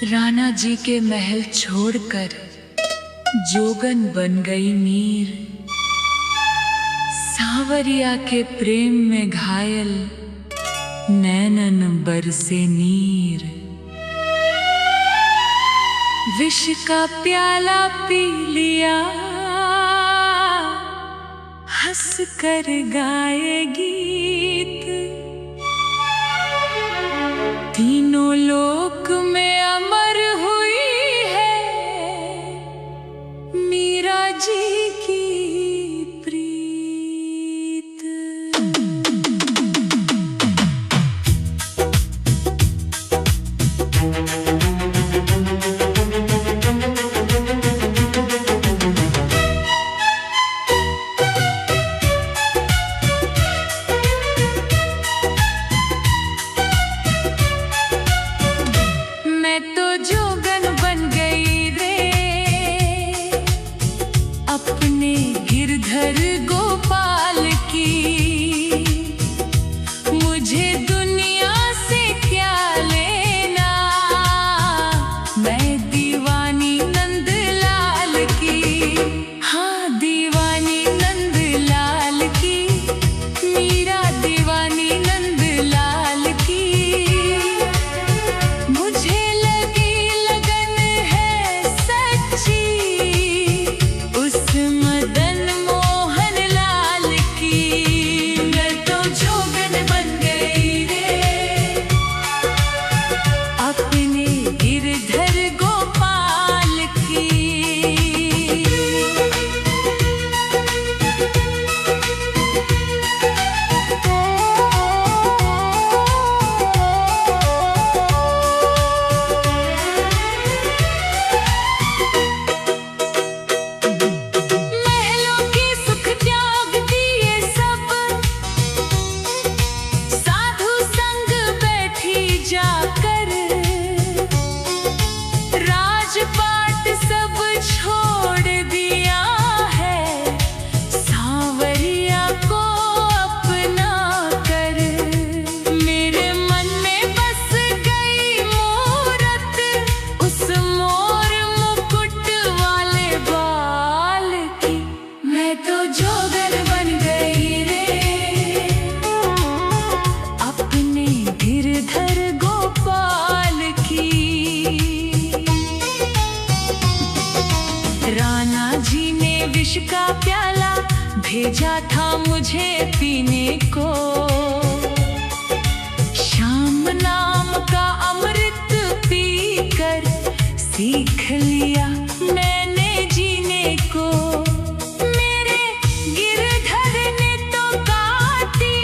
राणा जी के महल छोड़कर जोगन बन गई मीर। सांवरिया के प्रेम में घायल नैनन बरसे नीर। विष का प्याला पी लिया हंस कर गाए गीत। तीनों लोक में अमर हुई है मीरा जी की प्रीत। मैं तो जोगन बन गई रे अपने गिरधर गोपाल की। मुझे दुनिया से क्या लेना, मैं दीवानी नंदलाल की। हाँ दीवानी नंदलाल की, मीरा दीवानी नंदलाल की। मुझे लगी लगन है सच्ची उस मदन मोहन लाल की। मैं तो जोगन बन गई रे अपने गिरधर गोपाल की। महलों के सुख त्याग दिए सब, साधु संग बैठी जाकर। राजपाट सब छोड़ दिया है सांवरिया को अपना कर। मेरे मन में बस गई मूरत उस मोर मुकुट वाले बाल की। मैं तो जोगन बन गई रे अपने गिरधर गोपाल की। राणा जी ने विष का प्याला भेजा था मुझे पीने को। श्याम नाम का अमृत पीकर सीख लिया मैंने जीने को। मेरे गिरधर ने तो काटी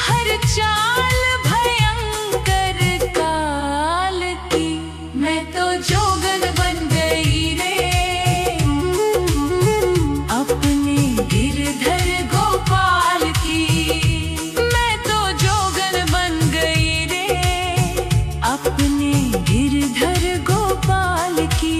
हर चाल भयंकर काल की। मैं तो जोगन बन गई रे अपने गिरधर गोपाल की। मैं तो जोगन बन गई रे अपने गिरधर गोपाल की।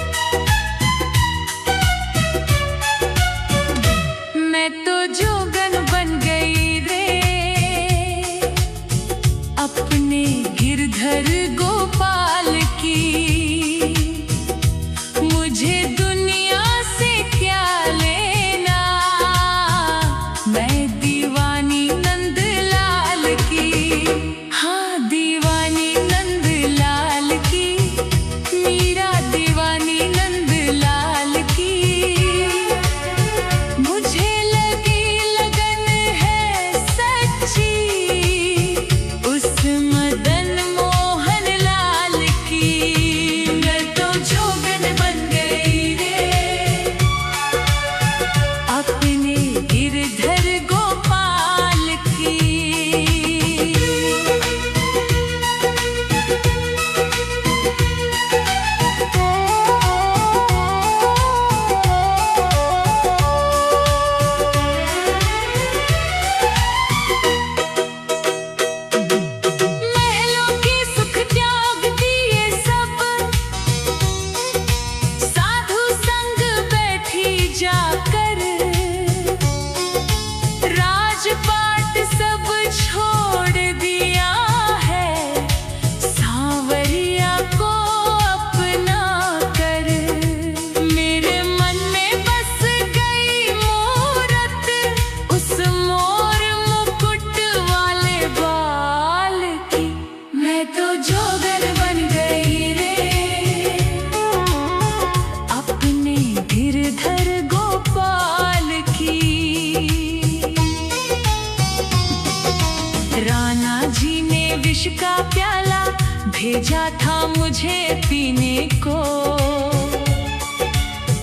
मुझे पीने को।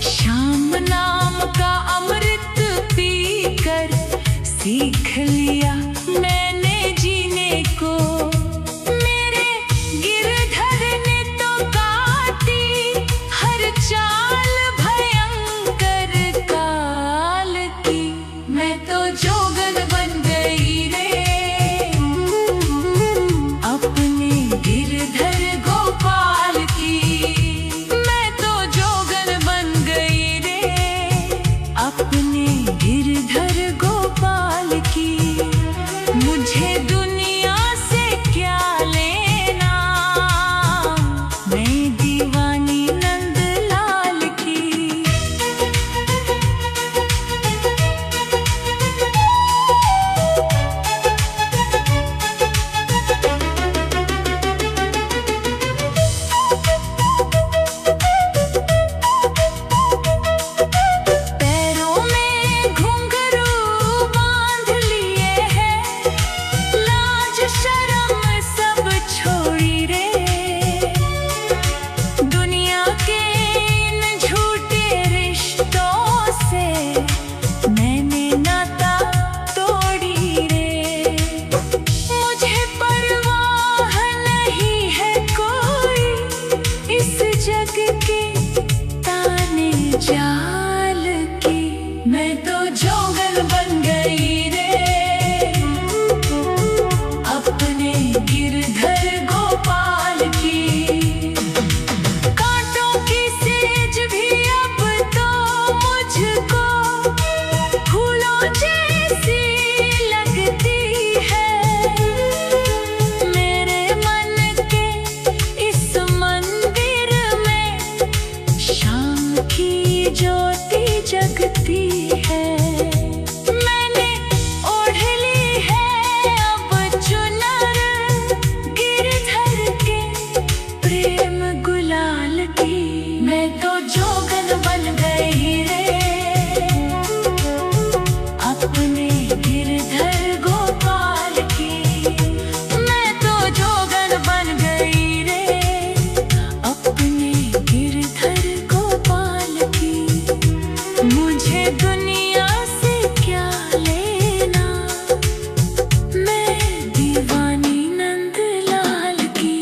शाम नाम का अमृत पीकर सीख लिया मैंने जीने को। मेरे गिरधर ने तो काटी हर चाल भयंकर काल की। मैं तो जोगन बन गई रे अपने गिरधर गोपाल की। मैं तो जोगन बन गई रे अपने गिरधर गोपाल की। मुझे दुनिया से क्या लेना, मैं दीवानी नंदलाल की। पैरों में घुंघरू बांध लिए हैं, लाज शर्म सब छोड़ी रे। दुनिया के इन झूठे रिश्तों से मैंने नाता तोड़ी रे। मुझे परवाह नहीं है कोई इस जग के ताने जाल की। मैं तो जोगन बन गई रे अपने गिरधर गोपाल की। कांटों की सेज भी अब तो मुझको फूलों जैसी लगती है। मेरे मन के इस मंदिर में शाम की ज्योति जगती है। मैंने ओढ़ ली है अब चुनर गिरधर के प्रेम गुलाल की। मैं तो जोगन बन गई रे अपने गिरधर गोपाल की। मैं तो जोगन बन गई रे अपने गिरधर गोपाल की। मुझे दुनिया से क्या लेना, मैं दीवानी नंदलाल की।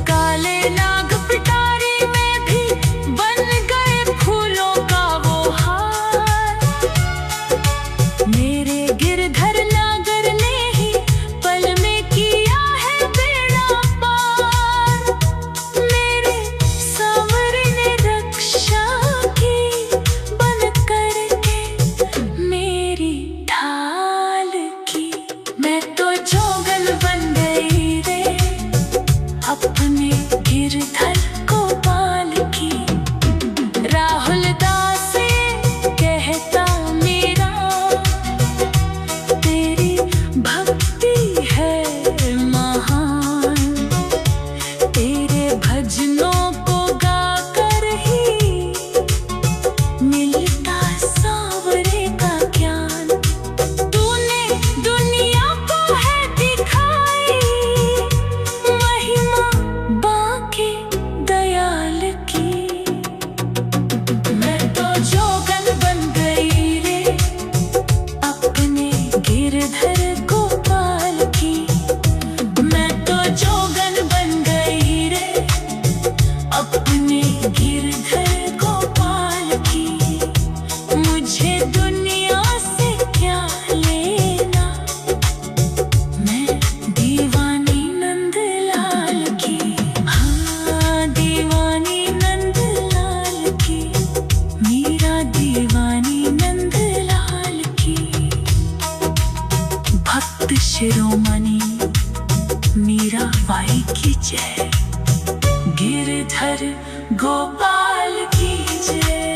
काले नाग पिटारी में भी बन गए फूलों का वो हार। मेरे गिरधर नागर ने ही पल में किया है बेड़ा पार। मेरे सांवरे ने रक्षा की बन करके मेरी ढाल की। मैं तो जोगन बन गई रे अपने गिरधर गोपाल की। राहुल दास कहता मेरा तेरी भक्ति है महान। तेरे भजनों को गाकर ही मिलता सांवरे का ज्ञान। तूने दुनिया को है दिखाई महिमा बांके दयाल की। मैं तो जोगन बन गई रे अपने गिरधर गोपाल की। मैं तो जोगन बन गई रे अपने गिरधर गोपाल की। मुझे दुनिया से क्या लेना, मैं दीवानी नंदलाल की। हाँ दीवानी नंदलाल की, मीरा दीवानी नंदलाल की। भक्त शिरोमणि मीरा बाई की जय। गिरधर गोपाल की जय।